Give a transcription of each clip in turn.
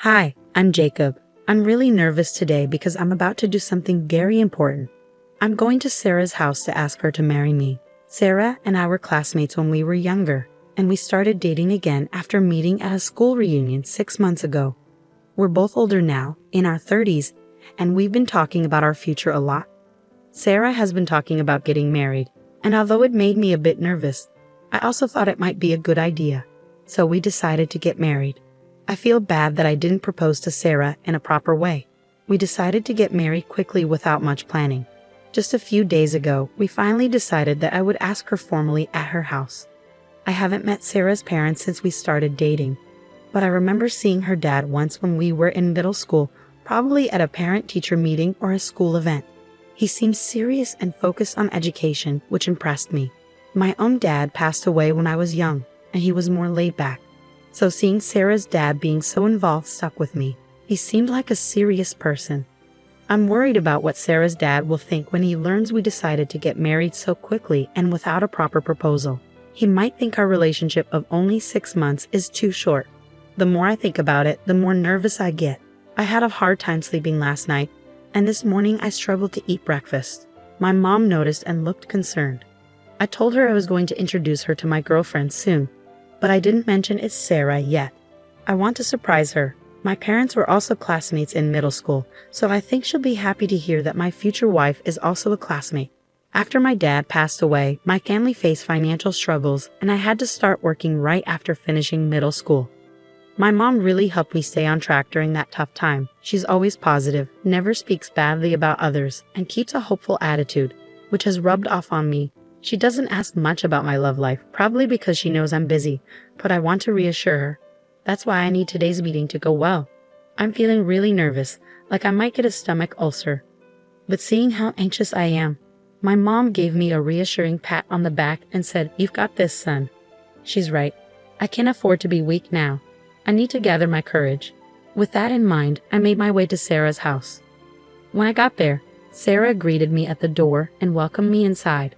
Hi, I'm Jacob. I'm really nervous today because I'm about to do something very important. I'm going to Sarah's house to ask her to marry me. Sarah and I were classmates when we were younger, and we started dating again after meeting at a school reunion 6 months ago. We're both older now, in our 30s, and we've been talking about our future a lot. Sarah has been talking about getting married, and although it made me a bit nervous, I also thought it might be a good idea. So we decided to get married. I feel bad that I didn't propose to Sarah in a proper way. We decided to get married quickly without much planning. Just a few days ago, we finally decided that I would ask her formally at her house. I haven't met Sarah's parents since we started dating, but I remember seeing her dad once when we were in middle school, probably at a parent-teacher meeting or a school event. He seemed serious and focused on education, which impressed me. My own dad passed away when I was young, and he was more laid back. So seeing Sarah's dad being so involved stuck with me. He seemed like a serious person. I'm worried about what Sarah's dad will think when he learns we decided to get married so quickly and without a proper proposal. He might think our relationship of only 6 months is too short. The more I think about it, the more nervous I get. I had a hard time sleeping last night, and this morning I struggled to eat breakfast. My mom noticed and looked concerned. I told her I was going to introduce her to my girlfriend soon, but I didn't mention it's Sarah yet. I want to surprise her. My parents were also classmates in middle school, so I think she'll be happy to hear that my future wife is also a classmate. After my dad passed away, my family faced financial struggles, and I had to start working right after finishing middle school. My mom really helped me stay on track during that tough time. She's always positive, never speaks badly about others, and keeps a hopeful attitude, which has rubbed off on me. She doesn't ask much about my love life, probably because she knows I'm busy, but I want to reassure her. That's why I need today's meeting to go well. I'm feeling really nervous, like I might get a stomach ulcer. But seeing how anxious I am, my mom gave me a reassuring pat on the back and said, "You've got this, son." She's right. I can't afford to be weak now. I need to gather my courage. With that in mind, I made my way to Sarah's house. When I got there, Sarah greeted me at the door and welcomed me inside.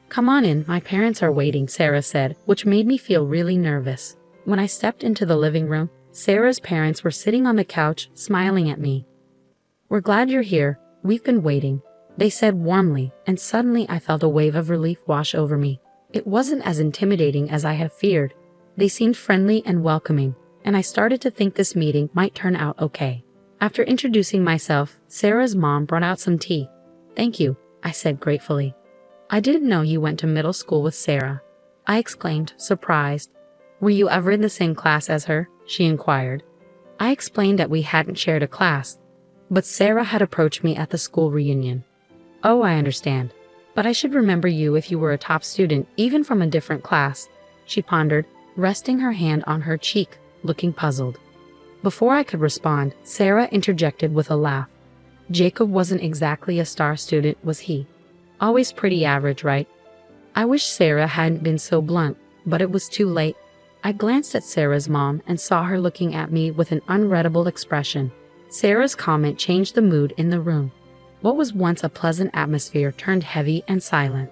"Come on in, my parents are waiting," Sarah said, which made me feel really nervous. When I stepped into the living room, Sarah's parents were sitting on the couch, smiling at me. "We're glad you're here. We've been waiting," they said warmly, and suddenly I felt a wave of relief wash over me. It wasn't as intimidating as I had feared. They seemed friendly and welcoming, and I started to think this meeting might turn out okay. After introducing myself, Sarah's mom brought out some tea. "Thank you," I said gratefully. "I didn't know you went to middle school with Sarah," I exclaimed, surprised. "Were you ever in the same class as her?" she inquired. I explained that we hadn't shared a class, but Sarah had approached me at the school reunion. "Oh, I understand. But I should remember you if you were a top student, even from a different class," she pondered, resting her hand on her cheek, looking puzzled. Before I could respond, Sarah interjected with a laugh. "Jacob wasn't exactly a star student, was he? Always pretty average, right?" I wish Sarah hadn't been so blunt, but it was too late. I glanced at Sarah's mom and saw her looking at me with an unreadable expression. Sarah's comment changed the mood in the room. What was once a pleasant atmosphere turned heavy and silent.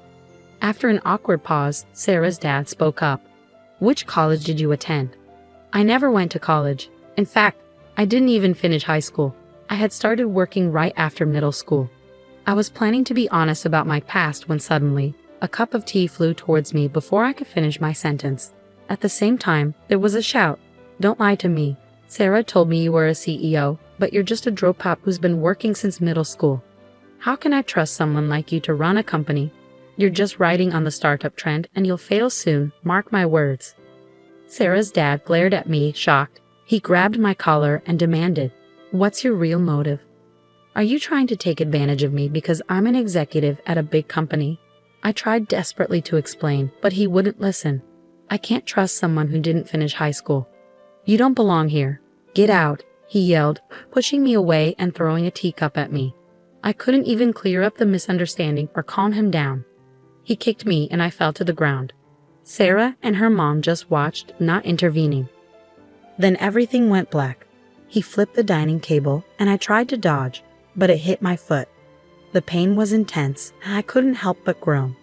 After an awkward pause, Sarah's dad spoke up. "Which college did you attend?" "I never went to college. In fact, I didn't even finish high school. I had started working right after middle school." I was planning to be honest about my past when suddenly, a cup of tea flew towards me before I could finish my sentence. At the same time, there was a shout. "Don't lie to me. Sarah told me you were a CEO, but you're just a dropout who's been working since middle school. How can I trust someone like you to run a company? You're just riding on the startup trend and you'll fail soon, mark my words." Sarah's dad glared at me, shocked. He grabbed my collar and demanded, "What's your real motive? Are you trying to take advantage of me because I'm an executive at a big company?" I tried desperately to explain, but he wouldn't listen. "I can't trust someone who didn't finish high school." "You don't belong here. Get out," he yelled, pushing me away and throwing a teacup at me. I couldn't even clear up the misunderstanding or calm him down. He kicked me and I fell to the ground. Sarah and her mom just watched, not intervening. Then everything went black. He flipped the dining table and I tried to dodge, but it hit my foot. The pain was intense and I couldn't help but groan.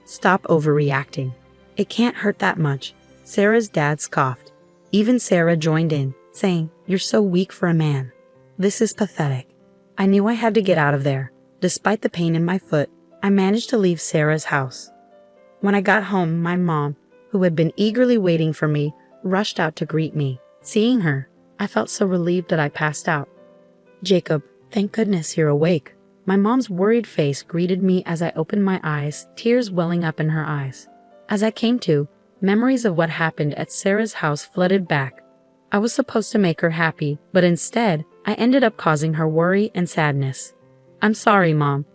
"Stop overreacting. It can't hurt that much," Sarah's dad scoffed. Even Sarah joined in, saying, "You're so weak for a man. This is pathetic." I knew I had to get out of there. Despite the pain in my foot, I managed to leave Sarah's house. When I got home, my mom, who had been eagerly waiting for me, rushed out to greet me. Seeing her, I felt so relieved that I passed out. "Jacob, thank goodness you're awake." My mom's worried face greeted me as I opened my eyes, tears welling up in her eyes. As I came to, memories of what happened at Sarah's house flooded back. I was supposed to make her happy, but instead, I ended up causing her worry and sadness. "I'm sorry, Mom.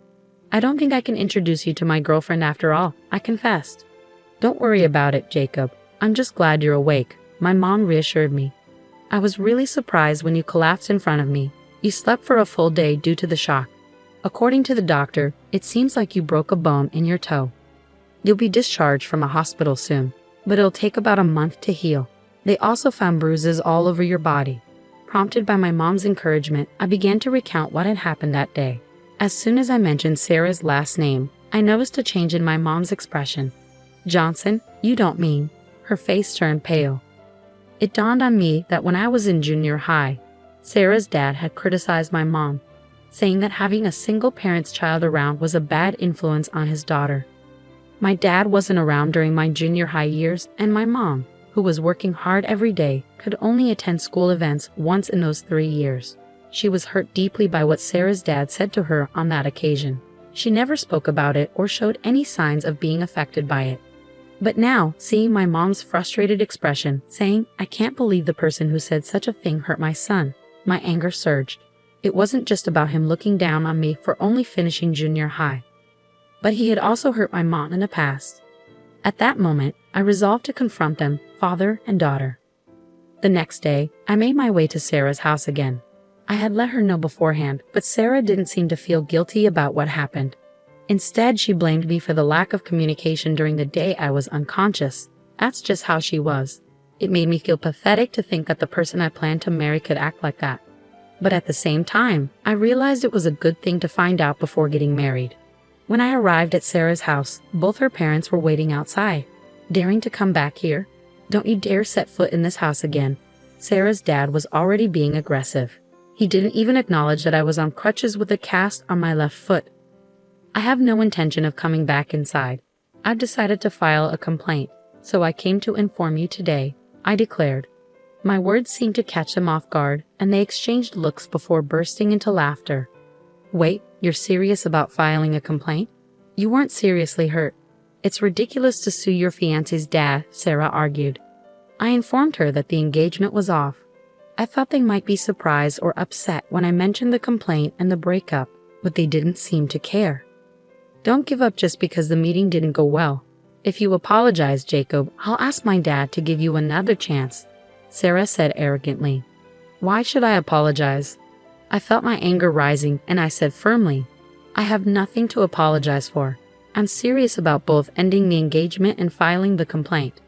I don't think I can introduce you to my girlfriend after all," I confessed. "Don't worry about it, Jacob. I'm just glad you're awake," my mom reassured me. "I was really surprised when you collapsed in front of me. You slept for a full day due to the shock. According to the doctor, it seems like you broke a bone in your toe. You'll be discharged from a hospital soon, but it'll take about a month to heal. They also found bruises all over your body." Prompted by my mom's encouragement, I began to recount what had happened that day. As soon as I mentioned Sarah's last name, I noticed a change in my mom's expression. "Johnson, you don't mean..." Her face turned pale. It dawned on me that when I was in junior high, Sarah's dad had criticized my mom, saying that having a single parent's child around was a bad influence on his daughter. My dad wasn't around during my junior high years, and my mom, who was working hard every day, could only attend school events once in those 3 years. She was hurt deeply by what Sarah's dad said to her on that occasion. She never spoke about it or showed any signs of being affected by it. But now, seeing my mom's frustrated expression, saying, "I can't believe the person who said such a thing hurt my son," my anger surged. It wasn't just about him looking down on me for only finishing junior high, but he had also hurt my mom in the past. At that moment, I resolved to confront them, father and daughter. The next day, I made my way to Sarah's house again. I had let her know beforehand, but Sarah didn't seem to feel guilty about what happened. Instead, she blamed me for the lack of communication during the day I was unconscious. That's just how she was. It made me feel pathetic to think that the person I planned to marry could act like that. But at the same time, I realized it was a good thing to find out before getting married. When I arrived at Sarah's house, both her parents were waiting outside. "Daring to come back here? Don't you dare set foot in this house again." Sarah's dad was already being aggressive. He didn't even acknowledge that I was on crutches with a cast on my left foot. "I have no intention of coming back inside. I've decided to file a complaint, so I came to inform you today," I declared. My words seemed to catch them off guard, and they exchanged looks before bursting into laughter. "Wait, you're serious about filing a complaint? You weren't seriously hurt. It's ridiculous to sue your fiancé's dad," Sarah argued. I informed her that the engagement was off. I thought they might be surprised or upset when I mentioned the complaint and the breakup, but they didn't seem to care. "Don't give up just because the meeting didn't go well. If you apologize, Jacob, I'll ask my dad to give you another chance," Sarah said arrogantly. "Why should I apologize?" I felt my anger rising, and I said firmly, "I have nothing to apologize for. I'm serious about both ending the engagement and filing the complaint."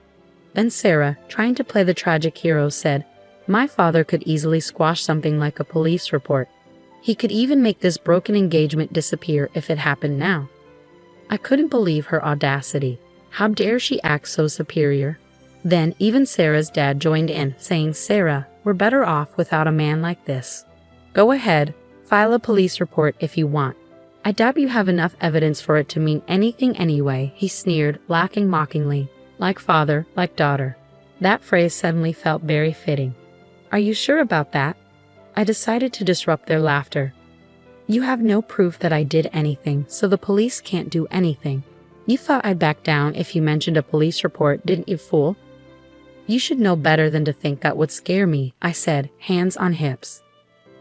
Then Sarah, trying to play the tragic hero, said, "My father could easily squash something like a police report. He could even make this broken engagement disappear if it happened now." I couldn't believe her audacity. How dare she act so superior? Then even Sarah's dad joined in, saying, "Sarah, we're better off without a man like this. Go ahead, file a police report if you want. I doubt you have enough evidence for it to mean anything anyway," he sneered, laughing mockingly. Like father, like daughter. That phrase suddenly felt very fitting. "Are you sure about that?" I decided to disrupt their laughter. "You have no proof that I did anything, so the police can't do anything. You thought I'd back down if you mentioned a police report, didn't you, fool?" "You should know better than to think that would scare me," I said, hands on hips.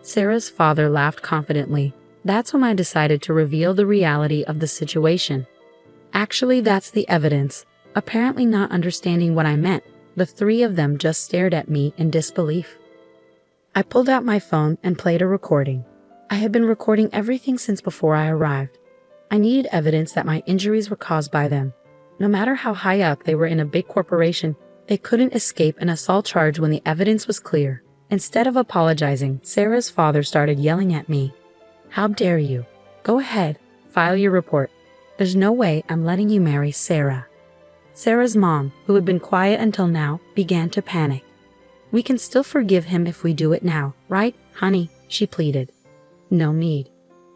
Sarah's father laughed confidently. That's when I decided to reveal the reality of the situation. "Actually, that's the evidence." Apparently not understanding what I meant, the three of them just stared at me in disbelief. I pulled out my phone and played a recording. I had been recording everything since before I arrived. I needed evidence that my injuries were caused by them. No matter how high up they were in a big corporation, they couldn't escape an assault charge when the evidence was clear. Instead of apologizing, Sarah's father started yelling at me. "How dare you? Go ahead, file your report. There's no way I'm letting you marry Sarah." Sarah's mom, who had been quiet until now, began to panic. We can still forgive him if we do it now, right, honey? She pleaded. No need.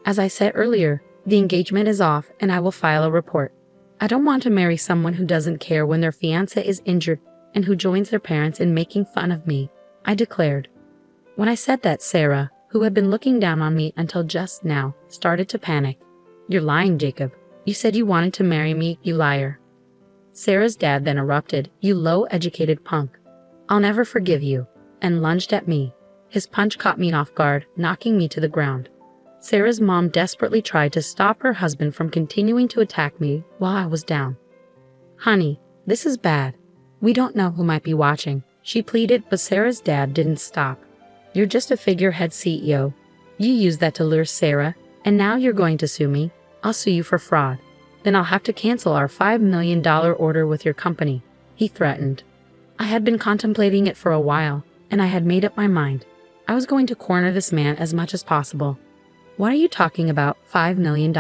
As I said earlier, the engagement is off and I will file a report. I don't want to marry someone who doesn't care when their fiancé is injured and who joins their parents in making fun of me, I declared. When I said that, Sarah, who had been looking down on me until just now, started to panic. You're lying, Jacob. You said you wanted to marry me, you liar. Sarah's dad then erupted, you low-educated punk. I'll never forgive you, and lunged at me. His punch caught me off guard, knocking me to the ground. Sarah's mom desperately tried to stop her husband from continuing to attack me while I was down. Honey, this is bad. We don't know who might be watching, she pleaded, but Sarah's dad didn't stop. You're just a figurehead CEO. You used that to lure Sarah, and now you're going to sue me. I'll sue you for fraud. Then I'll have to cancel our $5 million order with your company, he threatened. I had been contemplating it for a while, and I had made up my mind. I was going to corner this man as much as possible. What are you talking about, $5 million?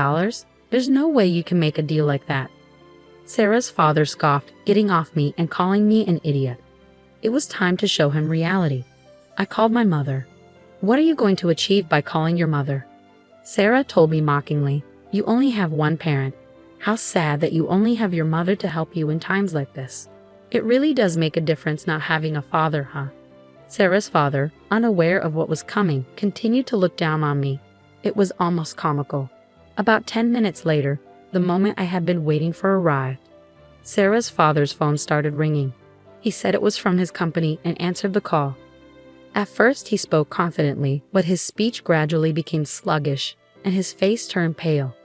There's no way you can make a deal like that. Sarah's father scoffed, getting off me and calling me an idiot. It was time to show him reality. I called my mother. What are you going to achieve by calling your mother? Sarah told me mockingly, you only have one parent. How sad that you only have your mother to help you in times like this. It really does make a difference not having a father, huh? Sarah's father, unaware of what was coming, continued to look down on me. It was almost comical. About 10 minutes later, the moment I had been waiting for arrived. Sarah's father's phone started ringing. He said it was from his company and answered the call. At first he spoke confidently, but his speech gradually became sluggish, and his face turned pale.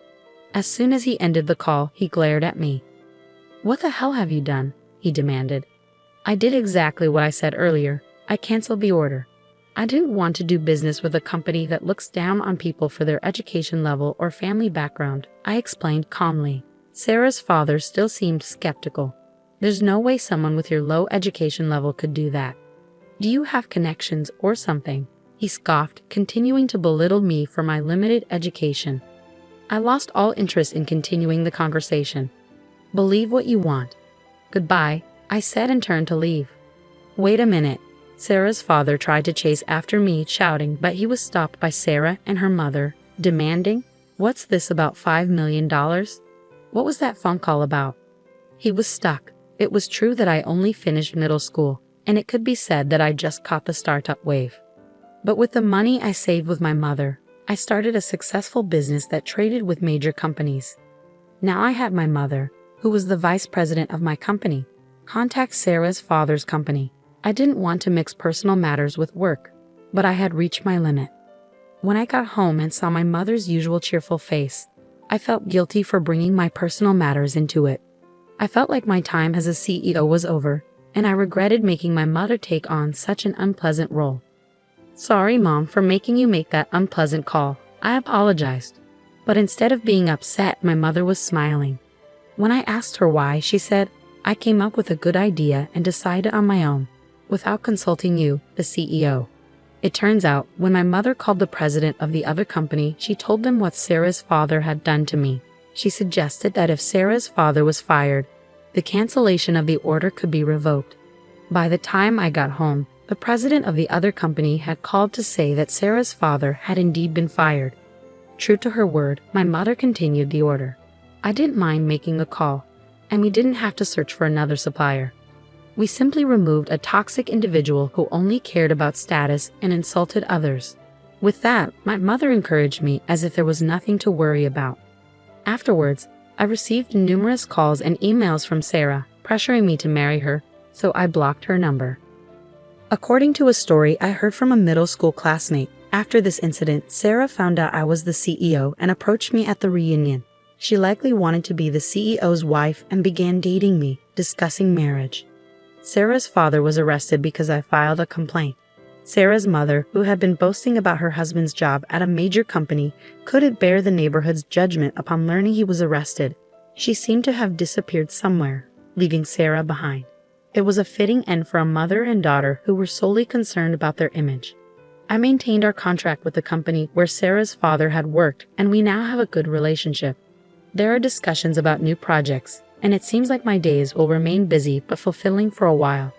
As soon as he ended the call, he glared at me. What the hell have you done? He demanded. I did exactly what I said earlier. I canceled the order. I didn't want to do business with a company that looks down on people for their education level or family background, I explained calmly. Sarah's father still seemed skeptical. There's no way someone with your low education level could do that. Do you have connections or something? He scoffed, continuing to belittle me for my limited education. I lost all interest in continuing the conversation. Believe what you want. Goodbye, I said and turned to leave. Wait a minute. Sarah's father tried to chase after me, shouting, but he was stopped by Sarah and her mother, demanding, what's this about $5 million? What was that phone call about? He was stuck. It was true that I only finished middle school, and it could be said that I just caught the startup wave. But with the money I saved with my mother, I started a successful business that traded with major companies. Now I had my mother, who was the vice president of my company, contact Sarah's father's company. I didn't want to mix personal matters with work, but I had reached my limit. When I got home and saw my mother's usual cheerful face, I felt guilty for bringing my personal matters into it. I felt like my time as a CEO was over, and I regretted making my mother take on such an unpleasant role. Sorry, Mom, for making you make that unpleasant call. I apologized. But instead of being upset, my mother was smiling. When I asked her why, she said, I came up with a good idea and decided on my own, without consulting you, the CEO. It turns out, when my mother called the president of the other company, she told them what Sarah's father had done to me. She suggested that if Sarah's father was fired, the cancellation of the order could be revoked. By the time I got home, the president of the other company had called to say that Sarah's father had indeed been fired. True to her word, my mother continued the order. I didn't mind making the call, and we didn't have to search for another supplier. We simply removed a toxic individual who only cared about status and insulted others. With that, my mother encouraged me as if there was nothing to worry about. Afterwards, I received numerous calls and emails from Sarah, pressuring me to marry her, so I blocked her number. According to a story I heard from a middle school classmate, after this incident, Sarah found out I was the CEO and approached me at the reunion. She likely wanted to be the CEO's wife and began dating me, discussing marriage. Sarah's father was arrested because I filed a complaint. Sarah's mother, who had been boasting about her husband's job at a major company, couldn't bear the neighborhood's judgment upon learning he was arrested. She seemed to have disappeared somewhere, leaving Sarah behind. It was a fitting end for a mother and daughter who were solely concerned about their image. I maintained our contract with the company where Sarah's father had worked, and we now have a good relationship. There are discussions about new projects, and it seems like my days will remain busy but fulfilling for a while.